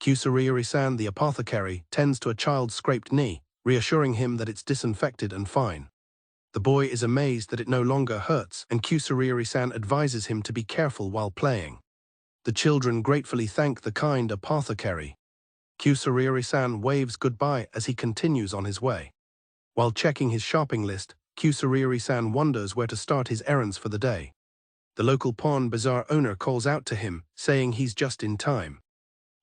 Kusariri-san, the apothecary, tends to a child's scraped knee, reassuring him that it's disinfected and fine. The boy is amazed that it no longer hurts, and Kusariri-san advises him to be careful while playing. The children gratefully thank the kind apothecary. Kusariri-san waves goodbye as he continues on his way. While checking his shopping list, Kusariri-san wonders where to start his errands for the day. The local pawn bazaar owner calls out to him, saying he's just in time.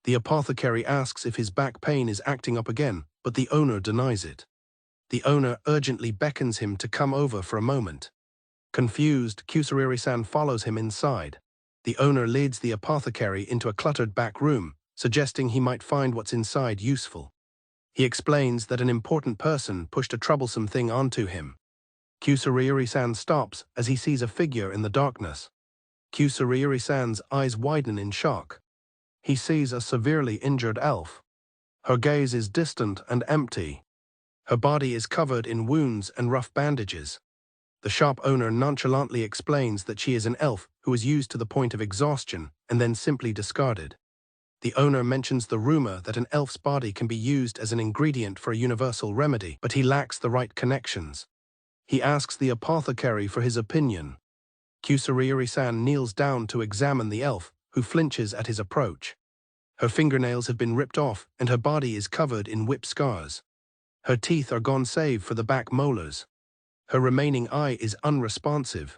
The apothecary asks if his back pain is acting up again, but the owner denies it. The owner urgently beckons him to come over for a moment. Confused, Kusariri-san follows him inside. The owner leads the apothecary into a cluttered back room, suggesting he might find what's inside useful. He explains that an important person pushed a troublesome thing onto him. Kusariri-san stops as he sees a figure in the darkness. Kusariri-san's eyes widen in shock. He sees a severely injured elf. Her gaze is distant and empty. Her body is covered in wounds and rough bandages. The shop owner nonchalantly explains that she is an elf who was used to the point of exhaustion and then simply discarded. The owner mentions the rumor that an elf's body can be used as an ingredient for a universal remedy, but he lacks the right connections. He asks the apothecary for his opinion. Kusariri-san kneels down to examine the elf, who flinches at his approach. Her fingernails have been ripped off and her body is covered in whip scars. Her teeth are gone save for the back molars. Her remaining eye is unresponsive.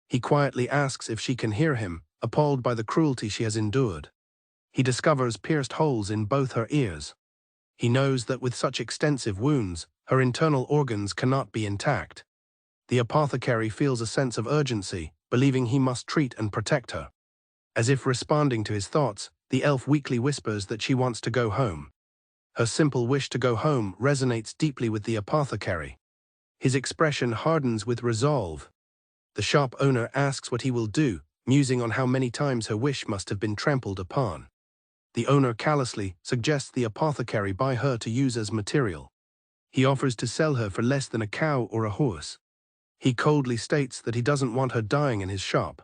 He quietly asks if she can hear him, appalled by the cruelty she has endured. He discovers pierced holes in both her ears. He knows that with such extensive wounds, her internal organs cannot be intact. The apothecary feels a sense of urgency, believing he must treat and protect her. As if responding to his thoughts, the elf weakly whispers that she wants to go home. Her simple wish to go home resonates deeply with the apothecary. His expression hardens with resolve. The shop owner asks what he will do, musing on how many times her wish must have been trampled upon. The owner callously suggests the apothecary buy her to use as material. He offers to sell her for less than a cow or a horse. He coldly states that he doesn't want her dying in his shop.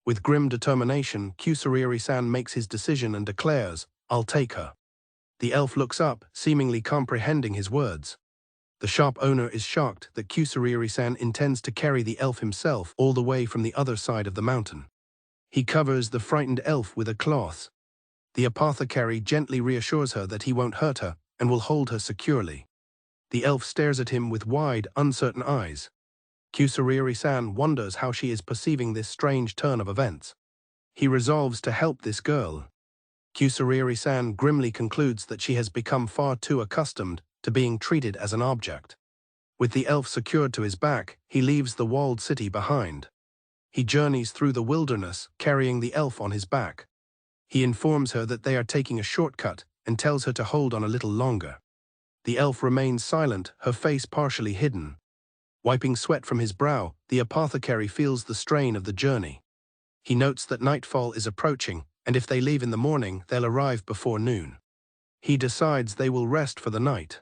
With grim determination, Kusariri-san makes his decision and declares, "I'll take her." The elf looks up, seemingly comprehending his words. The shop owner is shocked that Kusariri-san intends to carry the elf himself all the way from the other side of the mountain. He covers the frightened elf with a cloth. The apothecary gently reassures her that he won't hurt her and will hold her securely. The elf stares at him with wide, uncertain eyes. Kusariri-san wonders how she is perceiving this strange turn of events. He resolves to help this girl. Kusariri-san grimly concludes that she has become far too accustomed to being treated as an object. With the elf secured to his back, he leaves the walled city behind. He journeys through the wilderness, carrying the elf on his back. He informs her that they are taking a shortcut and tells her to hold on a little longer. The elf remains silent, her face partially hidden. Wiping sweat from his brow, the apothecary feels the strain of the journey. He notes that nightfall is approaching, and if they leave in the morning, they'll arrive before noon. He decides they will rest for the night.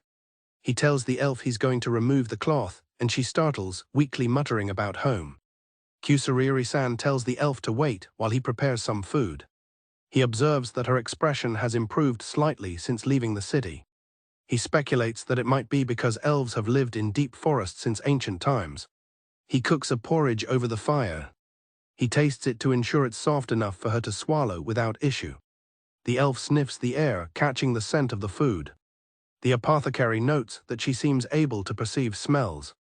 He tells the elf he's going to remove the cloth, and she startles, weakly muttering about home. Kusariri-san tells the elf to wait while he prepares some food. He observes that her expression has improved slightly since leaving the city. He speculates that it might be because elves have lived in deep forests since ancient times. He cooks a porridge over the fire. He tastes it to ensure it's soft enough for her to swallow without issue. The elf sniffs the air, catching the scent of the food. The apothecary notes that she seems able to perceive smells.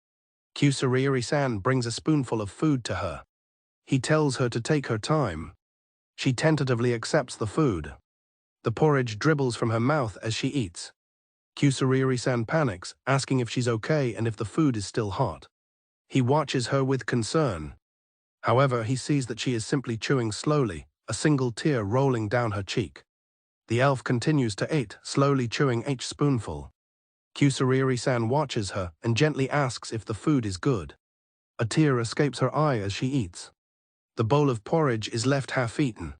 Kusariri-san brings a spoonful of food to her. He tells her to take her time. She tentatively accepts the food. The porridge dribbles from her mouth as she eats. Kusariri-san panics, asking if she's okay and if the food is still hot. He watches her with concern. However, he sees that she is simply chewing slowly, a single tear rolling down her cheek. The elf continues to eat, slowly chewing each spoonful. Kusariri-san watches her and gently asks if the food is good. A tear escapes her eye as she eats. The bowl of porridge is left half-eaten.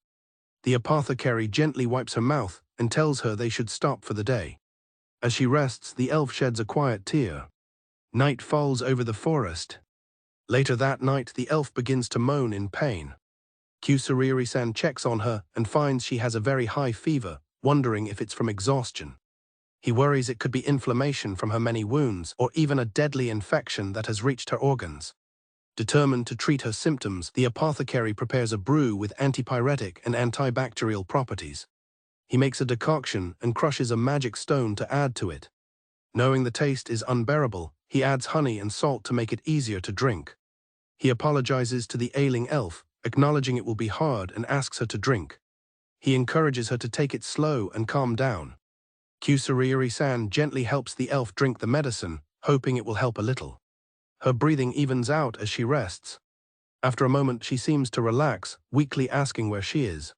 The apothecary gently wipes her mouth and tells her they should stop for the day. As she rests, the elf sheds a quiet tear. Night falls over the forest. Later that night, the elf begins to moan in pain. Kusariri-san checks on her and finds she has a very high fever, wondering if it's from exhaustion. He worries it could be inflammation from her many wounds or even a deadly infection that has reached her organs. Determined to treat her symptoms, the apothecary prepares a brew with antipyretic and antibacterial properties. He makes a decoction and crushes a magic stone to add to it. Knowing the taste is unbearable, he adds honey and salt to make it easier to drink. He apologizes to the ailing elf, acknowledging it will be hard, and asks her to drink. He encourages her to take it slow and calm down. Kusariri-san gently helps the elf drink the medicine, hoping it will help a little. Her breathing evens out as she rests. After a moment she seems to relax, weakly asking where she is.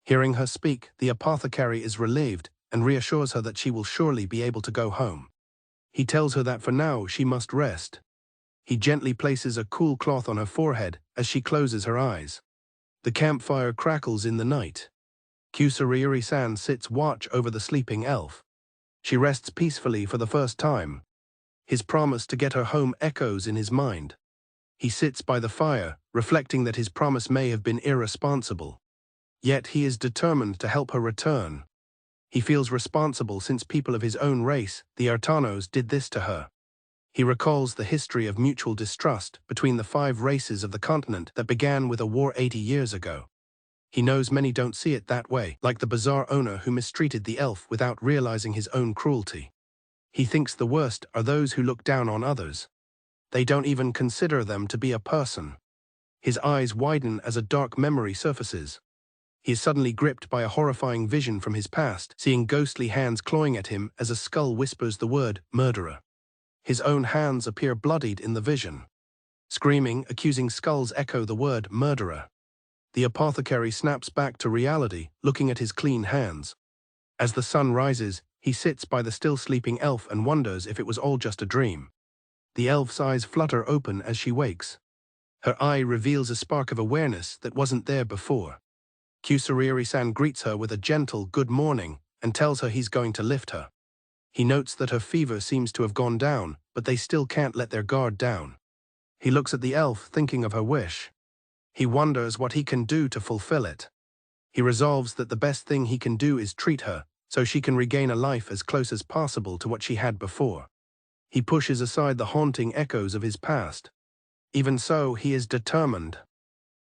Hearing her speak, the apothecary is relieved and reassures her that she will surely be able to go home. He tells her that for now she must rest. He gently places a cool cloth on her forehead as she closes her eyes. The campfire crackles in the night. Kusariri-san sits watch over the sleeping elf. She rests peacefully for the first time. His promise to get her home echoes in his mind. He sits by the fire, reflecting that his promise may have been irresponsible. Yet he is determined to help her return. He feels responsible since people of his own race, the Artanos, did this to her. He recalls the history of mutual distrust between the 5 races of the continent that began with a war 80 years ago. He knows many don't see it that way, like the bazaar owner who mistreated the elf without realizing his own cruelty. He thinks the worst are those who look down on others. They don't even consider them to be a person. His eyes widen as a dark memory surfaces. He is suddenly gripped by a horrifying vision from his past, seeing ghostly hands clawing at him as a skull whispers the word murderer. His own hands appear bloodied in the vision. Screaming, accusing skulls echo the word murderer. The apothecary snaps back to reality, looking at his clean hands. As the sun rises, he sits by the still sleeping elf and wonders if it was all just a dream. The elf's eyes flutter open as she wakes. Her eye reveals a spark of awareness that wasn't there before. Kusariri-san greets her with a gentle good morning and tells her he's going to lift her. He notes that her fever seems to have gone down, but they still can't let their guard down. He looks at the elf, thinking of her wish. He wonders what he can do to fulfill it. He resolves that the best thing he can do is treat her, so she can regain a life as close as possible to what she had before. He pushes aside the haunting echoes of his past. Even so, he is determined.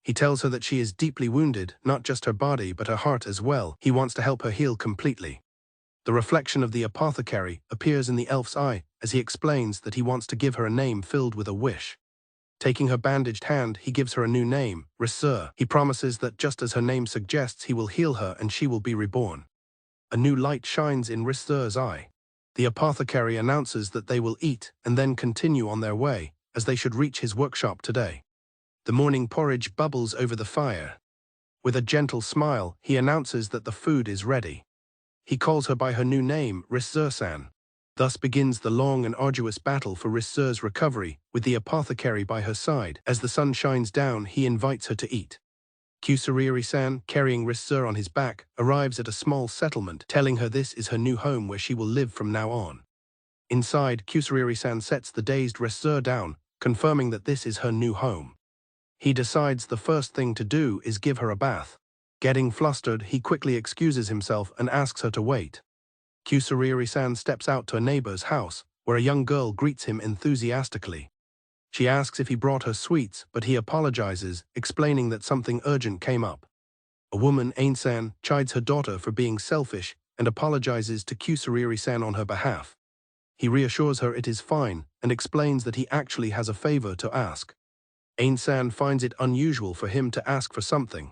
He tells her that she is deeply wounded, not just her body but her heart as well. He wants to help her heal completely. The reflection of the apothecary appears in the elf's eye as he explains that he wants to give her a name filled with a wish. Taking her bandaged hand, he gives her a new name, Risur. He promises that just as her name suggests, he will heal her and she will be reborn. A new light shines in Risur's eye. The apothecary announces that they will eat and then continue on their way, as they should reach his workshop today. The morning porridge bubbles over the fire. With a gentle smile, he announces that the food is ready. He calls her by her new name, Risur-san. Thus begins the long and arduous battle for Risur's recovery, with the apothecary by her side. As the sun shines down, he invites her to eat. Kusariri-san, carrying Risur on his back, arrives at a small settlement, telling her this is her new home where she will live from now on. Inside, Kusariri-san sets the dazed Risur down, confirming that this is her new home. He decides the first thing to do is give her a bath. Getting flustered, he quickly excuses himself and asks her to wait. Kusariri-san steps out to a neighbor's house, where a young girl greets him enthusiastically. She asks if he brought her sweets, but he apologizes, explaining that something urgent came up. A woman, Ain-san, chides her daughter for being selfish and apologizes to Kusariri-san on her behalf. He reassures her it is fine and explains that he actually has a favor to ask. Ain-san finds it unusual for him to ask for something.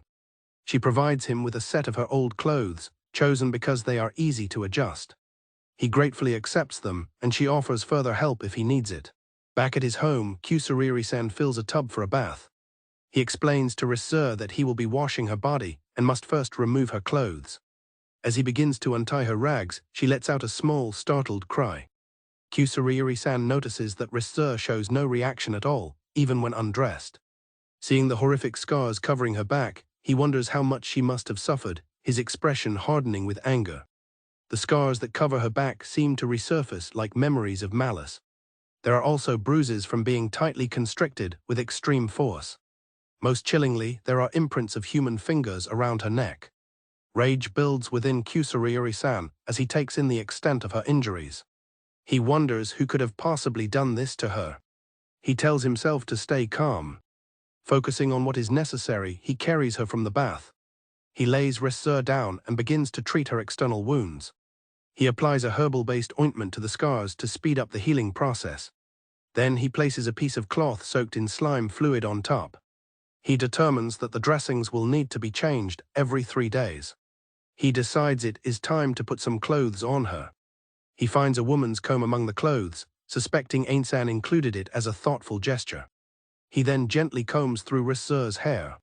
She provides him with a set of her old clothes, chosen because they are easy to adjust. He gratefully accepts them, and she offers further help if he needs it. Back at his home, Kusariri-san fills a tub for a bath. He explains to Risur that he will be washing her body and must first remove her clothes. As he begins to untie her rags, she lets out a small, startled cry. Kusariri-san notices that Risur shows no reaction at all, even when undressed. Seeing the horrific scars covering her back, he wonders how much she must have suffered, his expression hardening with anger. The scars that cover her back seem to resurface like memories of malice. There are also bruises from being tightly constricted with extreme force. Most chillingly, there are imprints of human fingers around her neck. Rage builds within Kusariri-san as he takes in the extent of her injuries. He wonders who could have possibly done this to her. He tells himself to stay calm. Focusing on what is necessary, he carries her from the bath. He lays Resur down and begins to treat her external wounds. He applies a herbal-based ointment to the scars to speed up the healing process. Then he places a piece of cloth soaked in slime fluid on top. He determines that the dressings will need to be changed every 3 days. He decides it is time to put some clothes on her. He finds a woman's comb among the clothes, suspecting Ainsan included it as a thoughtful gesture. He then gently combs through Resur's hair.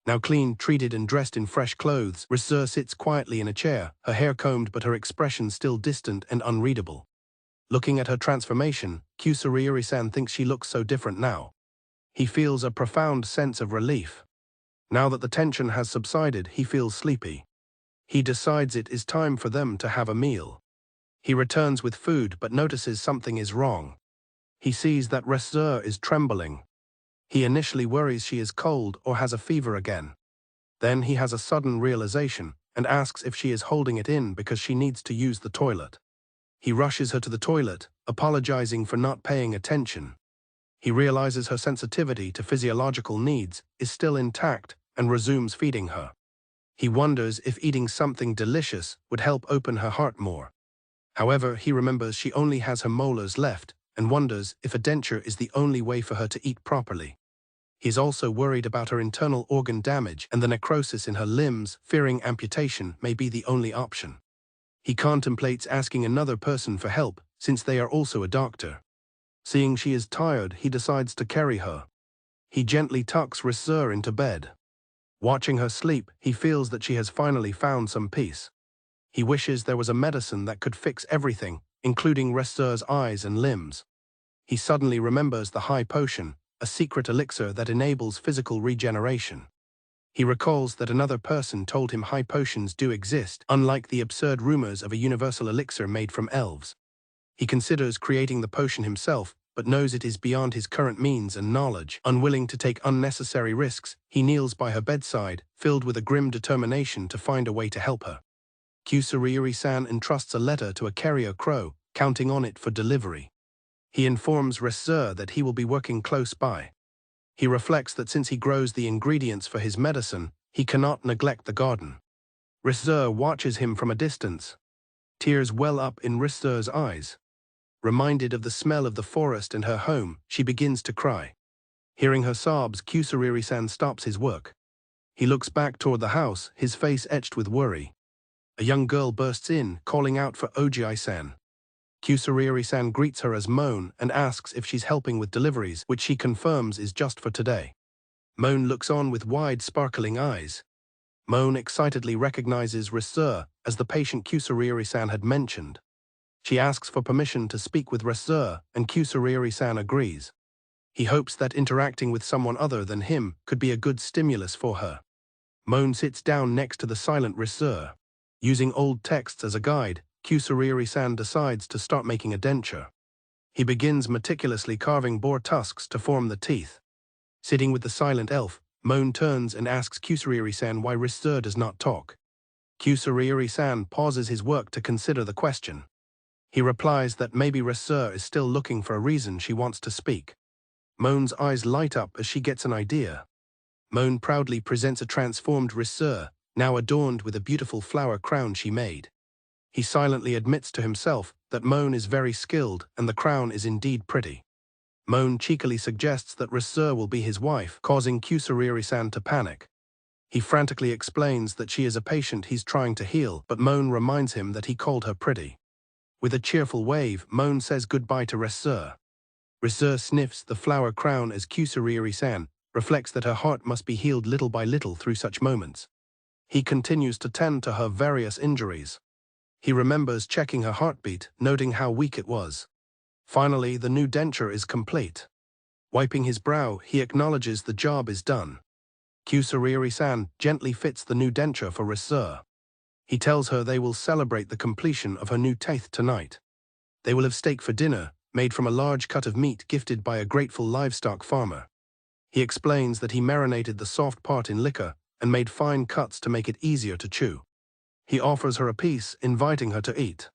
Now clean, treated and dressed in fresh clothes, Resur sits quietly in a chair, her hair combed but her expression still distant and unreadable. Looking at her transformation, Kusariri-san thinks she looks so different now. He feels a profound sense of relief. Now that the tension has subsided, he feels sleepy. He decides it is time for them to have a meal. He returns with food but notices something is wrong. He sees that Resur is trembling. He initially worries she is cold or has a fever again. Then he has a sudden realization and asks if she is holding it in because she needs to use the toilet. He rushes her to the toilet, apologizing for not paying attention. He realizes her sensitivity to physiological needs is still intact and resumes feeding her. He wonders if eating something delicious would help open her heart more. However, he remembers she only has her molars left and wonders if a denture is the only way for her to eat properly. He is also worried about her internal organ damage and the necrosis in her limbs, fearing amputation may be the only option. He contemplates asking another person for help, since they are also a doctor. Seeing she is tired, he decides to carry her. He gently tucks Resur into bed. Watching her sleep, he feels that she has finally found some peace. He wishes there was a medicine that could fix everything, including Resur's eyes and limbs. He suddenly remembers the high potion, a secret elixir that enables physical regeneration. He recalls that another person told him high potions do exist, unlike the absurd rumors of a universal elixir made from elves. He considers creating the potion himself, but knows it is beyond his current means and knowledge. Unwilling to take unnecessary risks, he kneels by her bedside, filled with a grim determination to find a way to help her. Kusariri-san entrusts a letter to a carrier crow, counting on it for delivery. He informs Resur that he will be working close by. He reflects that since he grows the ingredients for his medicine, he cannot neglect the garden. Resur watches him from a distance. Tears well up in Resur's eyes. Reminded of the smell of the forest and her home, she begins to cry. Hearing her sobs, Kusariri-san stops his work. He looks back toward the house, his face etched with worry. A young girl bursts in, calling out for Oji-san. Kusariri-san greets her as Moan and asks if she's helping with deliveries, which she confirms is just for today. Moan looks on with wide, sparkling eyes. Moan excitedly recognizes Resur as the patient Kusariri-san had mentioned. She asks for permission to speak with Resur, and Kusariri-san agrees. He hopes that interacting with someone other than him could be a good stimulus for her. Moan sits down next to the silent Resur. Using old texts as a guide, Kusariri-san decides to start making a denture. He begins meticulously carving boar tusks to form the teeth. Sitting with the silent elf, Moan turns and asks Kusariri-san why Resur does not talk. Kusariri-san pauses his work to consider the question. He replies that maybe Resur is still looking for a reason she wants to speak. Moan's eyes light up as she gets an idea. Moan proudly presents a transformed Resur, now adorned with a beautiful flower crown she made. He silently admits to himself that Moan is very skilled and the crown is indeed pretty. Moan cheekily suggests that Resur will be his wife, causing Kusariri-san to panic. He frantically explains that she is a patient he's trying to heal, but Moan reminds him that he called her pretty. With a cheerful wave, Moan says goodbye to Resur. Resur sniffs the flower crown as Kusariri-san reflects that her heart must be healed little by little through such moments. He continues to tend to her various injuries. He remembers checking her heartbeat, noting how weak it was. Finally, the new denture is complete. Wiping his brow, he acknowledges the job is done. Kusariri-san gently fits the new denture for Resur. He tells her they will celebrate the completion of her new teeth tonight. They will have steak for dinner, made from a large cut of meat gifted by a grateful livestock farmer. He explains that he marinated the soft part in liquor and made fine cuts to make it easier to chew. He offers her a piece, inviting her to eat.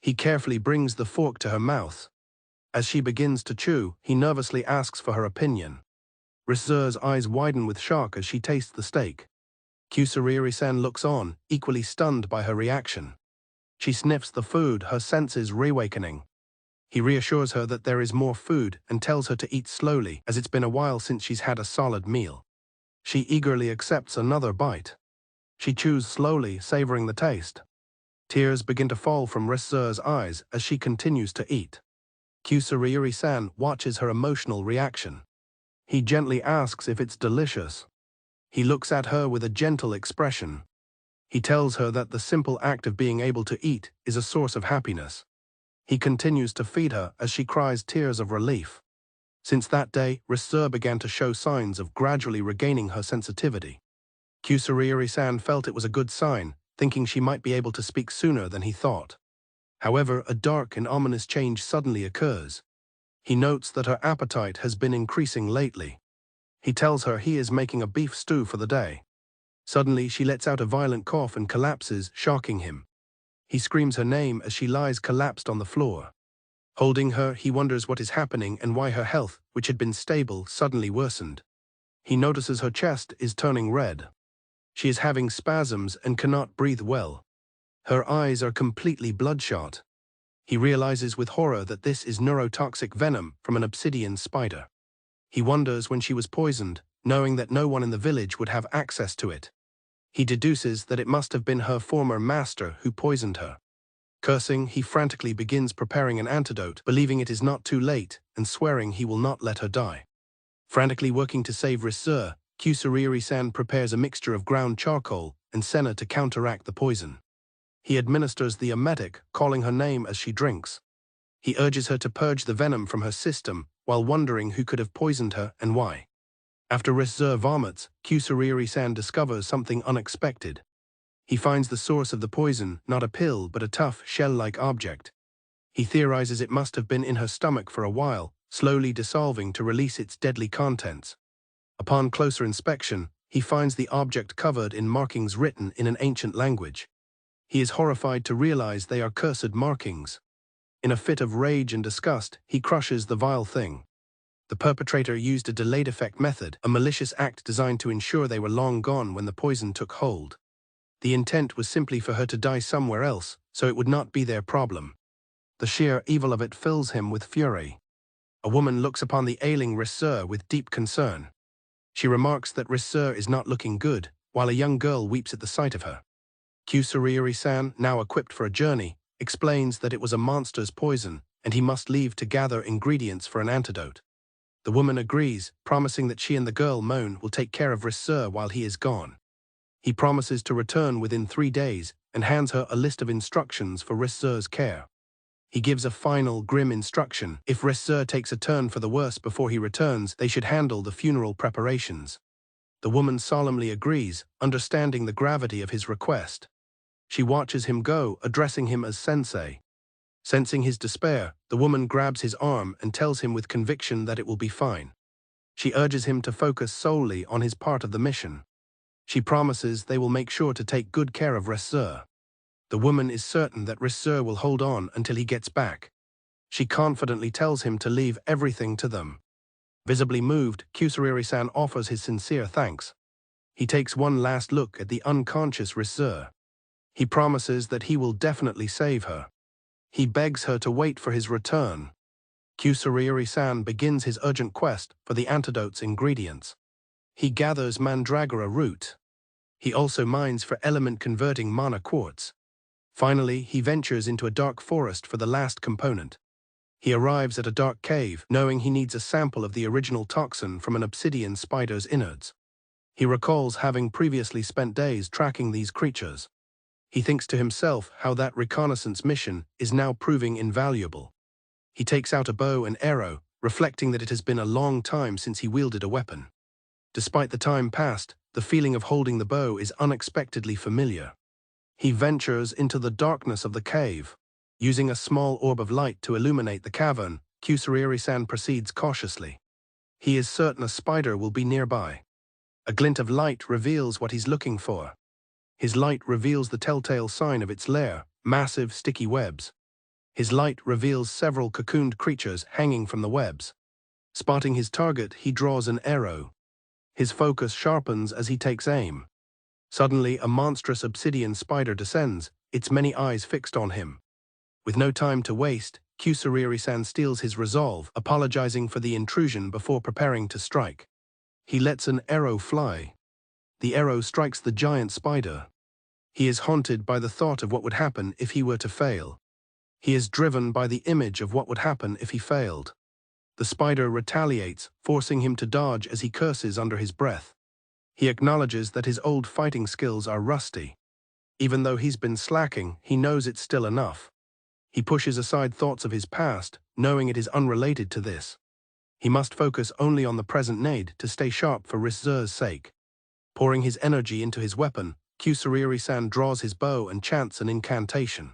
He carefully brings the fork to her mouth. As she begins to chew, he nervously asks for her opinion. Riseur's eyes widen with shock as she tastes the steak. Kusariri-san looks on, equally stunned by her reaction. She sniffs the food, her senses reawakening. He reassures her that there is more food and tells her to eat slowly, as it's been a while since she's had a solid meal. She eagerly accepts another bite. She chews slowly, savoring the taste. Tears begin to fall from Riseur's eyes as she continues to eat. Kusariri-san watches her emotional reaction. He gently asks if it's delicious. He looks at her with a gentle expression. He tells her that the simple act of being able to eat is a source of happiness. He continues to feed her as she cries tears of relief. Since that day, Riseur began to show signs of gradually regaining her sensitivity. Kusariri-san felt it was a good sign, thinking she might be able to speak sooner than he thought. However, a dark and ominous change suddenly occurs. He notes that her appetite has been increasing lately. He tells her he is making a beef stew for the day. Suddenly, she lets out a violent cough and collapses, shocking him. He screams her name as she lies collapsed on the floor. Holding her, he wonders what is happening and why her health, which had been stable, suddenly worsened. He notices her chest is turning red. She is having spasms and cannot breathe well. Her eyes are completely bloodshot. He realizes with horror that this is neurotoxic venom from an obsidian spider. He wonders when she was poisoned, knowing that no one in the village would have access to it. He deduces that it must have been her former master who poisoned her. Cursing, he frantically begins preparing an antidote, believing it is not too late, and swearing he will not let her die. Frantically working to save Riseur, Kusariri-san prepares a mixture of ground charcoal and senna to counteract the poison. He administers the emetic, calling her name as she drinks. He urges her to purge the venom from her system, while wondering who could have poisoned her and why. After Riseur vomits, Kusariri-san discovers something unexpected. He finds the source of the poison, not a pill but a tough, shell-like object. He theorizes it must have been in her stomach for a while, slowly dissolving to release its deadly contents. Upon closer inspection, he finds the object covered in markings written in an ancient language. He is horrified to realize they are cursed markings. In a fit of rage and disgust, he crushes the vile thing. The perpetrator used a delayed effect method, a malicious act designed to ensure they were long gone when the poison took hold. The intent was simply for her to die somewhere else, so it would not be their problem. The sheer evil of it fills him with fury. A woman looks upon the ailing Riseur with deep concern. She remarks that Riseur is not looking good, while a young girl weeps at the sight of her. Kusariri-san, now equipped for a journey, explains that it was a monster's poison, and he must leave to gather ingredients for an antidote. The woman agrees, promising that she and the girl Moan will take care of Riseur while he is gone. He promises to return within 3 days and hands her a list of instructions for Riseur's care. He gives a final, grim instruction: if Riseur takes a turn for the worse before he returns, they should handle the funeral preparations. The woman solemnly agrees, understanding the gravity of his request. She watches him go, addressing him as sensei. Sensing his despair, the woman grabs his arm and tells him with conviction that it will be fine. She urges him to focus solely on his part of the mission. She promises they will make sure to take good care of Riseur. The woman is certain that Riseur will hold on until he gets back. She confidently tells him to leave everything to them. Visibly moved, Kusariri-san offers his sincere thanks. He takes one last look at the unconscious Riseur. He promises that he will definitely save her. He begs her to wait for his return. Kusariri-san begins his urgent quest for the antidote's ingredients. He gathers mandragora root. He also mines for element-converting mana quartz. Finally, he ventures into a dark forest for the last component. He arrives at a dark cave, knowing he needs a sample of the original toxin from an obsidian spider's innards. He recalls having previously spent days tracking these creatures. He thinks to himself how that reconnaissance mission is now proving invaluable. He takes out a bow and arrow, reflecting that it has been a long time since he wielded a weapon. Despite the time past, the feeling of holding the bow is unexpectedly familiar. He ventures into the darkness of the cave. Using a small orb of light to illuminate the cavern, Kusariri-san proceeds cautiously. He is certain a spider will be nearby. A glint of light reveals what he's looking for. His light reveals the telltale sign of its lair, massive, sticky webs. His light reveals several cocooned creatures hanging from the webs. Spotting his target, he draws an arrow. His focus sharpens as he takes aim. Suddenly, a monstrous obsidian spider descends, its many eyes fixed on him. With no time to waste, Kusariri-san steals his resolve, apologizing for the intrusion before preparing to strike. He lets an arrow fly. The arrow strikes the giant spider. He is haunted by the thought of what would happen if he were to fail. He is driven by the image of what would happen if he failed. The spider retaliates, forcing him to dodge as he curses under his breath. He acknowledges that his old fighting skills are rusty. Even though he's been slacking, he knows it's still enough. He pushes aside thoughts of his past, knowing it is unrelated to this. He must focus only on the present need to stay sharp for Rizur's sake. Pouring his energy into his weapon, Kusariri-san draws his bow and chants an incantation.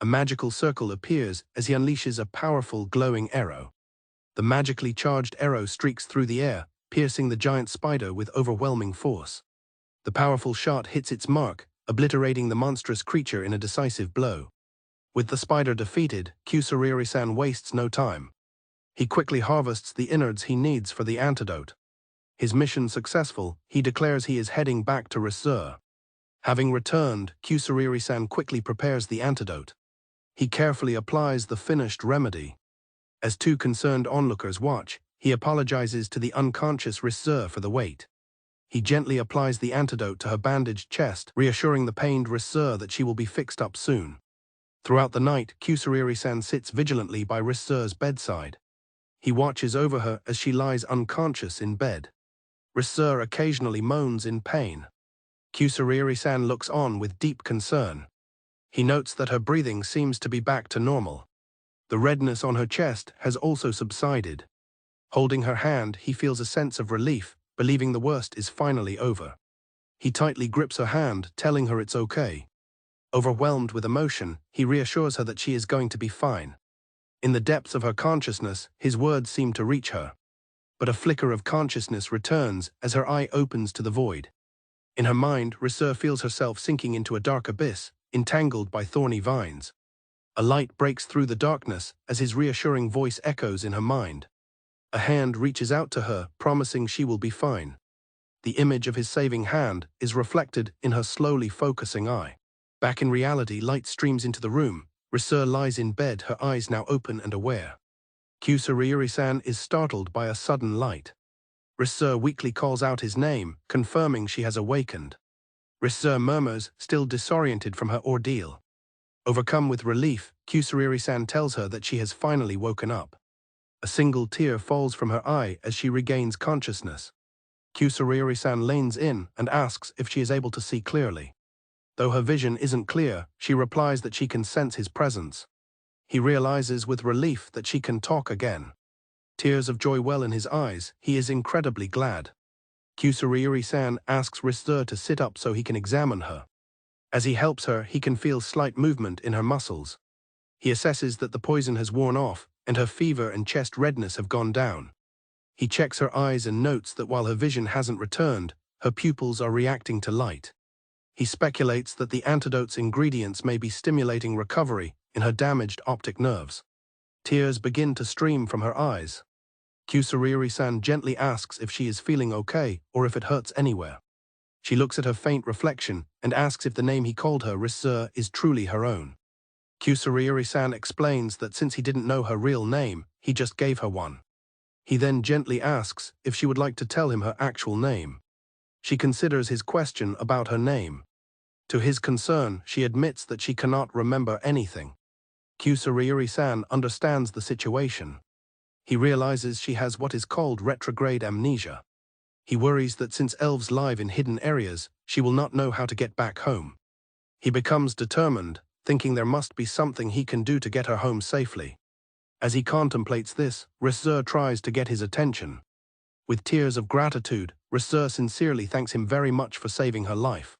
A magical circle appears as he unleashes a powerful, glowing arrow. The magically charged arrow streaks through the air, piercing the giant spider with overwhelming force. The powerful shot hits its mark, obliterating the monstrous creature in a decisive blow. With the spider defeated, Kusariri-san wastes no time. He quickly harvests the innards he needs for the antidote. His mission successful, he declares he is heading back to Rizur. Having returned, Kusariri-san quickly prepares the antidote. He carefully applies the finished remedy. As two concerned onlookers watch, he apologizes to the unconscious Rizur for the wait. He gently applies the antidote to her bandaged chest, reassuring the pained Rizur that she will be fixed up soon. Throughout the night, Kusariri-san sits vigilantly by Rizur's bedside. He watches over her as she lies unconscious in bed. Rizur occasionally moans in pain. Kusariri-san looks on with deep concern. He notes that her breathing seems to be back to normal. The redness on her chest has also subsided. Holding her hand, he feels a sense of relief, believing the worst is finally over. He tightly grips her hand, telling her it's okay. Overwhelmed with emotion, he reassures her that she is going to be fine. In the depths of her consciousness, his words seem to reach her. But a flicker of consciousness returns as her eye opens to the void. In her mind, Rizur feels herself sinking into a dark abyss, entangled by thorny vines. A light breaks through the darkness as his reassuring voice echoes in her mind. A hand reaches out to her, promising she will be fine. The image of his saving hand is reflected in her slowly focusing eye. Back in reality, light streams into the room. Rizur lies in bed, her eyes now open and aware. Kusariri-san is startled by a sudden light. Rizur weakly calls out his name, confirming she has awakened. Rizur murmurs, still disoriented from her ordeal. Overcome with relief, Kusariri-san tells her that she has finally woken up. A single tear falls from her eye as she regains consciousness. Kusariri-san leans in and asks if she is able to see clearly. Though her vision isn't clear, she replies that she can sense his presence. He realizes with relief that she can talk again. Tears of joy well in his eyes, he is incredibly glad. Kusariri-san asks Rizur to sit up so he can examine her. As he helps her, he can feel slight movement in her muscles. He assesses that the poison has worn off, and her fever and chest redness have gone down. He checks her eyes and notes that while her vision hasn't returned, her pupils are reacting to light. He speculates that the antidote's ingredients may be stimulating recovery in her damaged optic nerves. Tears begin to stream from her eyes. Kusariri-san gently asks if she is feeling okay or if it hurts anywhere. She looks at her faint reflection and asks if the name he called her, Rizur, is truly her own. Kusariri-san explains that since he didn't know her real name, he just gave her one. He then gently asks if she would like to tell him her actual name. She considers his question about her name. To his concern, she admits that she cannot remember anything. Kusariri-san understands the situation. He realizes she has what is called retrograde amnesia. He worries that since elves live in hidden areas, she will not know how to get back home. He becomes determined, thinking there must be something he can do to get her home safely. As he contemplates this, Rizur tries to get his attention. With tears of gratitude, Rizur sincerely thanks him very much for saving her life.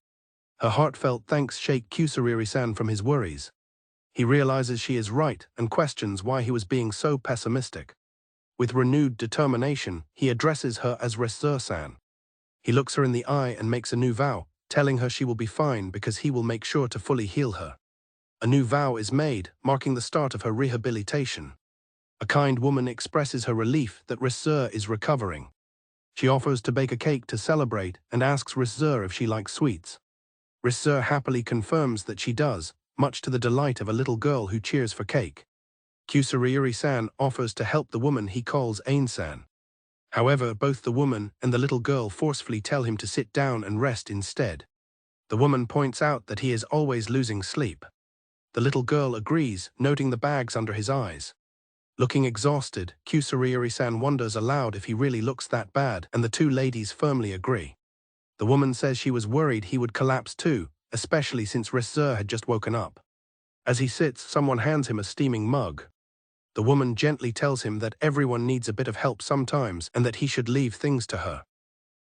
Her heartfelt thanks shake Kusariri-san from his worries. He realizes she is right and questions why he was being so pessimistic. With renewed determination, he addresses her as Rizur-san. He looks her in the eye and makes a new vow, telling her she will be fine because he will make sure to fully heal her. A new vow is made, marking the start of her rehabilitation. A kind woman expresses her relief that Risur is recovering. She offers to bake a cake to celebrate and asks Risur if she likes sweets. Risur happily confirms that she does, much to the delight of a little girl who cheers for cake. Kusuriuri-san offers to help the woman he calls Ain-san. However, both the woman and the little girl forcefully tell him to sit down and rest instead. The woman points out that he is always losing sleep. The little girl agrees, noting the bags under his eyes. Looking exhausted, Kusuriuri-san wonders aloud if he really looks that bad, and the two ladies firmly agree. The woman says she was worried he would collapse too, especially since Risur had just woken up. As he sits, someone hands him a steaming mug. The woman gently tells him that everyone needs a bit of help sometimes and that he should leave things to her.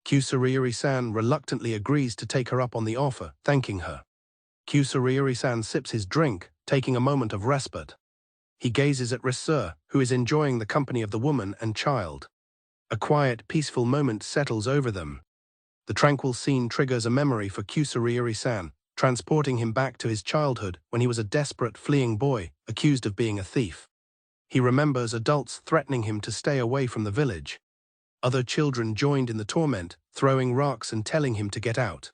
Kusuriuri-san reluctantly agrees to take her up on the offer, thanking her. Kusuriuri-san sips his drink, taking a moment of respite. He gazes at Risur, who is enjoying the company of the woman and child. A quiet, peaceful moment settles over them. The tranquil scene triggers a memory for Kusuriuri-san, transporting him back to his childhood when he was a desperate, fleeing boy, accused of being a thief. He remembers adults threatening him to stay away from the village. Other children joined in the torment, throwing rocks and telling him to get out.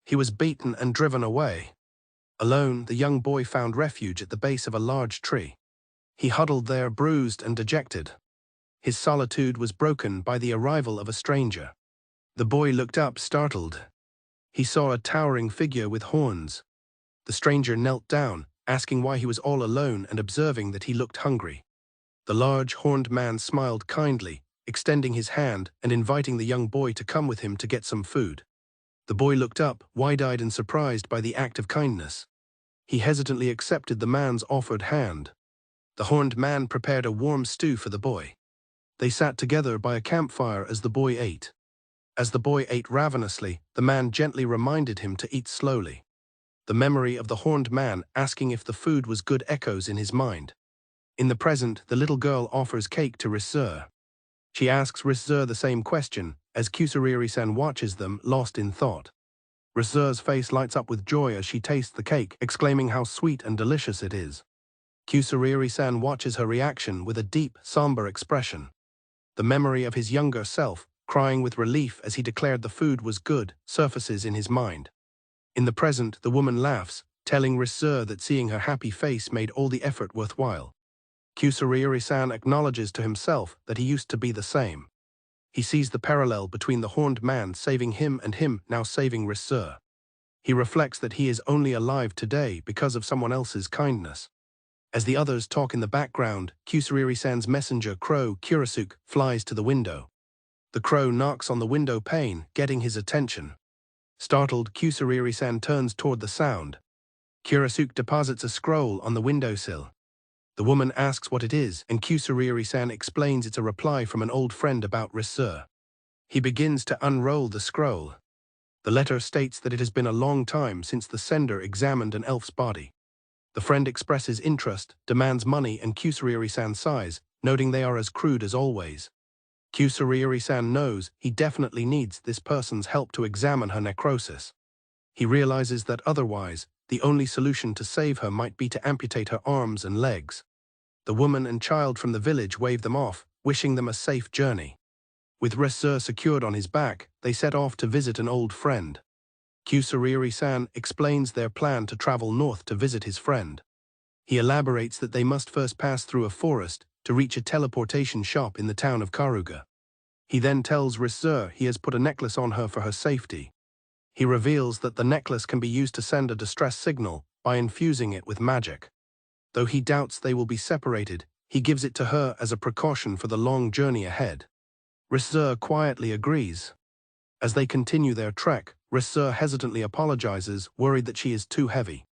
He was beaten and driven away. Alone, the young boy found refuge at the base of a large tree. He huddled there, bruised and dejected. His solitude was broken by the arrival of a stranger. The boy looked up, startled. He saw a towering figure with horns. The stranger knelt down, asking why he was all alone and observing that he looked hungry. The large, horned man smiled kindly, extending his hand and inviting the young boy to come with him to get some food. The boy looked up, wide-eyed and surprised by the act of kindness. He hesitantly accepted the man's offered hand. The horned man prepared a warm stew for the boy. They sat together by a campfire as the boy ate. As the boy ate ravenously, the man gently reminded him to eat slowly. The memory of the horned man asking if the food was good echoes in his mind. In the present, the little girl offers cake to Risur. She asks Risur the same question, as Kusuriuri-san watches them, lost in thought. Risur's face lights up with joy as she tastes the cake, exclaiming how sweet and delicious it is. Kusuriuri-san watches her reaction with a deep, somber expression. The memory of his younger self, crying with relief as he declared the food was good, surfaces in his mind. In the present, the woman laughs, telling Risur that seeing her happy face made all the effort worthwhile. Kusuriuri-san acknowledges to himself that he used to be the same. He sees the parallel between the horned man saving him and him now saving Risur. He reflects that he is only alive today because of someone else's kindness. As the others talk in the background, Kusuriuri-san's messenger crow, Kurasuke, flies to the window. The crow knocks on the window pane, getting his attention. Startled, Kusuriuri-san turns toward the sound. Kurasuke deposits a scroll on the windowsill. The woman asks what it is, and Kusuriuri-san explains it's a reply from an old friend about Risur. He begins to unroll the scroll. The letter states that it has been a long time since the sender examined an elf's body. The friend expresses interest, demands money, and Kusuriuri-san sighs, noting they are as crude as always. Kusuriuri-san knows he definitely needs this person's help to examine her necrosis. He realizes that otherwise, the only solution to save her might be to amputate her arms and legs. The woman and child from the village wave them off, wishing them a safe journey. With Risur secured on his back, they set off to visit an old friend. Kusuriuri-san explains their plan to travel north to visit his friend. He elaborates that they must first pass through a forest to reach a teleportation shop in the town of Karuga. He then tells Risur he has put a necklace on her for her safety. He reveals that the necklace can be used to send a distress signal by infusing it with magic. Though he doubts they will be separated, he gives it to her as a precaution for the long journey ahead. Risur quietly agrees. As they continue their trek, Risur hesitantly apologizes, worried that she is too heavy.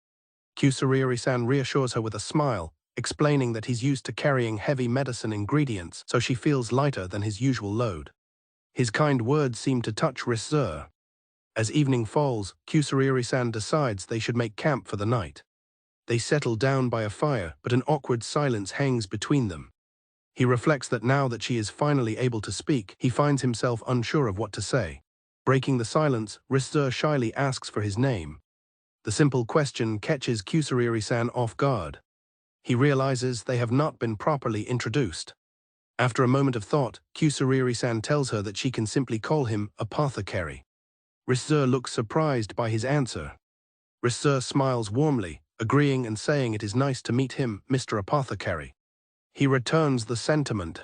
Kusuriuri-san reassures her with a smile, explaining that he's used to carrying heavy medicine ingredients, so she feels lighter than his usual load. His kind words seem to touch Risur. As evening falls, Kusuriuri-san decides they should make camp for the night. They settle down by a fire, but an awkward silence hangs between them. He reflects that now that she is finally able to speak, he finds himself unsure of what to say. Breaking the silence, Risur shyly asks for his name. The simple question catches Kusariri-san off guard. He realizes they have not been properly introduced. After a moment of thought, Kusariri-san tells her that she can simply call him Apothecary. Risur looks surprised by his answer. Risur smiles warmly, agreeing and saying it is nice to meet him, Mr. Apothecary. He returns the sentiment.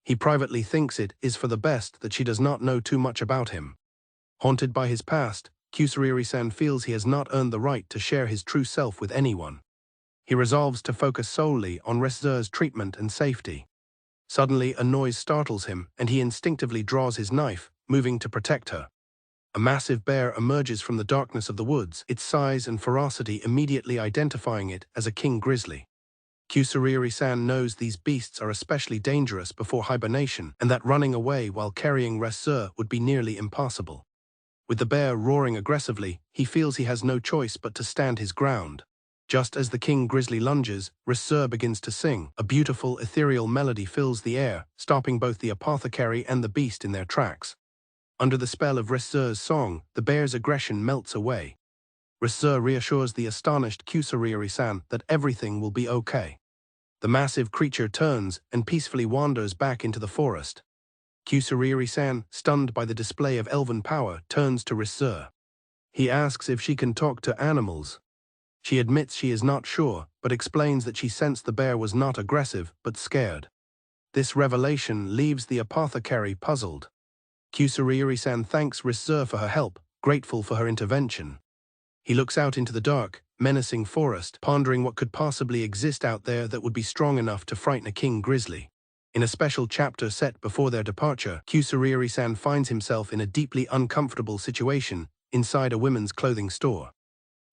He privately thinks it is for the best that she does not know too much about him. Haunted by his past, Kusariri-san feels he has not earned the right to share his true self with anyone. He resolves to focus solely on Risur's treatment and safety. Suddenly, a noise startles him, and he instinctively draws his knife, moving to protect her. A massive bear emerges from the darkness of the woods, its size and ferocity immediately identifying it as a king grizzly. Kusariri-san knows these beasts are especially dangerous before hibernation, and that running away while carrying Risur would be nearly impossible. With the bear roaring aggressively, he feels he has no choice but to stand his ground. Just as the king grizzly lunges, Risur begins to sing. A beautiful, ethereal melody fills the air, stopping both the apothecary and the beast in their tracks. Under the spell of Risur's song, the bear's aggression melts away. Risur reassures the astonished Kusariri-san that everything will be okay. The massive creature turns and peacefully wanders back into the forest. Kusariri-san, stunned by the display of elven power, turns to Risur. He asks if she can talk to animals. She admits she is not sure, but explains that she sensed the bear was not aggressive, but scared. This revelation leaves the apothecary puzzled. Kusariri-san thanks Risur for her help, grateful for her intervention. He looks out into the dark, menacing forest, pondering what could possibly exist out there that would be strong enough to frighten a king grizzly. In a special chapter set before their departure, Kusariri-san finds himself in a deeply uncomfortable situation inside a women's clothing store.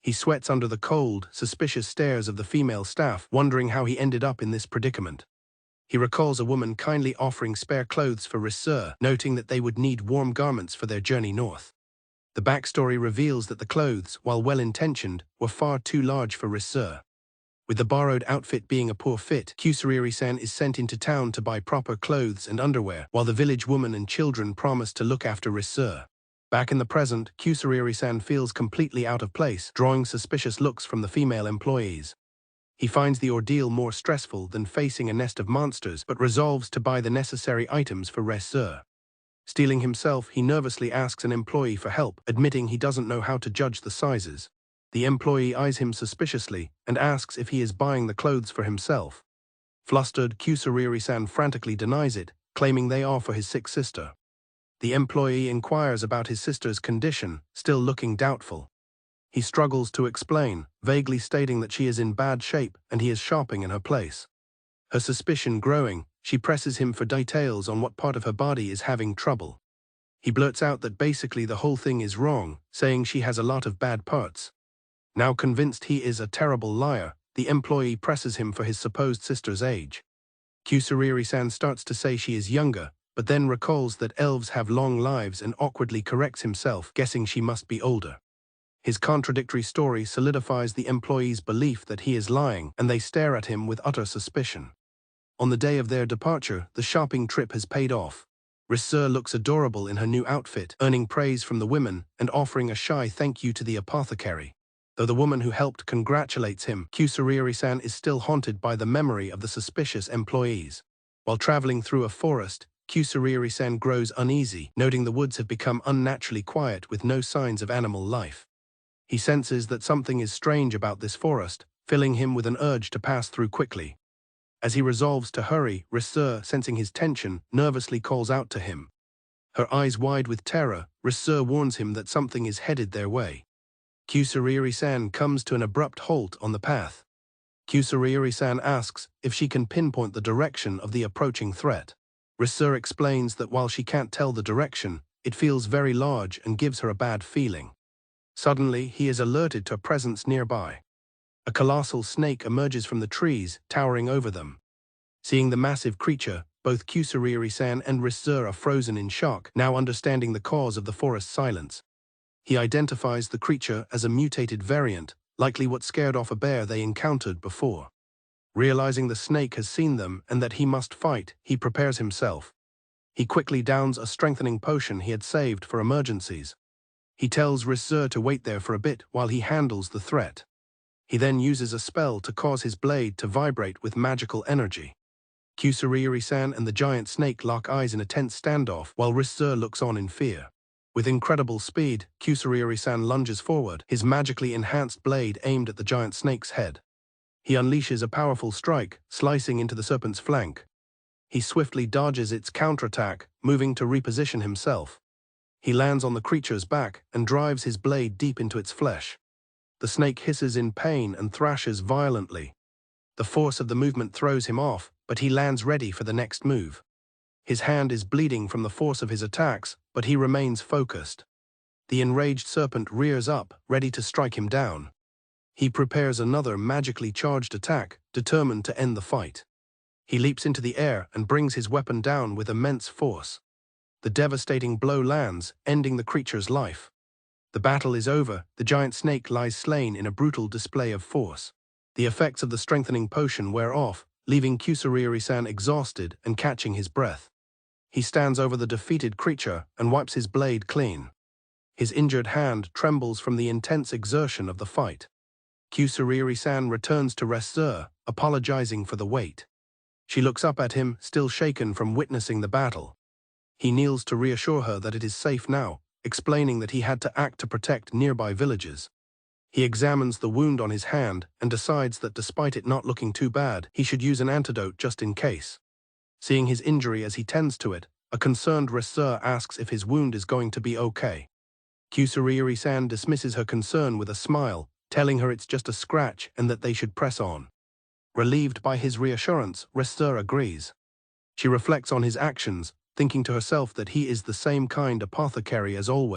He sweats under the cold, suspicious stares of the female staff, wondering how he ended up in this predicament. He recalls a woman kindly offering spare clothes for Risur, noting that they would need warm garments for their journey north. The backstory reveals that the clothes, while well-intentioned, were far too large for Risur. With the borrowed outfit being a poor fit, Kusariri-san is sent into town to buy proper clothes and underwear, while the village woman and children promise to look after Risur. Back in the present, Kusariri-san feels completely out of place, drawing suspicious looks from the female employees. He finds the ordeal more stressful than facing a nest of monsters, but resolves to buy the necessary items for Risur. Steeling himself, he nervously asks an employee for help, admitting he doesn't know how to judge the sizes. The employee eyes him suspiciously and asks if he is buying the clothes for himself. Flustered, Kusariri-san frantically denies it, claiming they are for his sick sister. The employee inquires about his sister's condition, still looking doubtful. He struggles to explain, vaguely stating that she is in bad shape and he is shopping in her place. Her suspicion growing, she presses him for details on what part of her body is having trouble. He blurts out that basically the whole thing is wrong, saying she has a lot of bad parts. Now convinced he is a terrible liar, the employee presses him for his supposed sister's age. Kusariri-san starts to say she is younger, but then recalls that elves have long lives and awkwardly corrects himself, guessing she must be older. His contradictory story solidifies the employee's belief that he is lying, and they stare at him with utter suspicion. On the day of their departure, the shopping trip has paid off. Risur looks adorable in her new outfit, earning praise from the women and offering a shy thank you to the apothecary. Though the woman who helped congratulates him, Kusariri-san is still haunted by the memory of the suspicious employees. While traveling through a forest, Kusariri-san grows uneasy, noting the woods have become unnaturally quiet with no signs of animal life. He senses that something is strange about this forest, filling him with an urge to pass through quickly. As he resolves to hurry, Risur, sensing his tension, nervously calls out to him. Her eyes wide with terror, Risur warns him that something is headed their way. Kusariri-san comes to an abrupt halt on the path. Kusariri-san asks if she can pinpoint the direction of the approaching threat. Risur explains that while she can't tell the direction, it feels very large and gives her a bad feeling. Suddenly, he is alerted to a presence nearby. A colossal snake emerges from the trees, towering over them. Seeing the massive creature, both Kusariri-san and Risur are frozen in shock, now understanding the cause of the forest silence. He identifies the creature as a mutated variant, likely what scared off a bear they encountered before. Realizing the snake has seen them and that he must fight, he prepares himself. He quickly downs a strengthening potion he had saved for emergencies. He tells Dronzer to wait there for a bit while he handles the threat. He then uses a spell to cause his blade to vibrate with magical energy. Kusariri-san and the giant snake lock eyes in a tense standoff while Dronzer looks on in fear. With incredible speed, Kusariri-san lunges forward, his magically enhanced blade aimed at the giant snake's head. He unleashes a powerful strike, slicing into the serpent's flank. He swiftly dodges its counterattack, moving to reposition himself. He lands on the creature's back and drives his blade deep into its flesh. The snake hisses in pain and thrashes violently. The force of the movement throws him off, but he lands ready for the next move. His hand is bleeding from the force of his attacks, but he remains focused. The enraged serpent rears up, ready to strike him down. He prepares another magically charged attack, determined to end the fight. He leaps into the air and brings his weapon down with immense force. The devastating blow lands, ending the creature's life. The battle is over, the giant snake lies slain in a brutal display of force. The effects of the strengthening potion wear off, leaving Kusariri-san exhausted and catching his breath. He stands over the defeated creature and wipes his blade clean. His injured hand trembles from the intense exertion of the fight. Kusariri-san returns to Dronzer, apologizing for the wait. She looks up at him, still shaken from witnessing the battle. He kneels to reassure her that it is safe now, explaining that he had to act to protect nearby villages. He examines the wound on his hand and decides that despite it not looking too bad, he should use an antidote just in case. Seeing his injury as he tends to it, a concerned Dronzer asks if his wound is going to be okay. Kusariri-san dismisses her concern with a smile, telling her it's just a scratch and that they should press on. Relieved by his reassurance, Dronzer agrees. She reflects on his actions, thinking to herself that he is the same kind apothecary as always.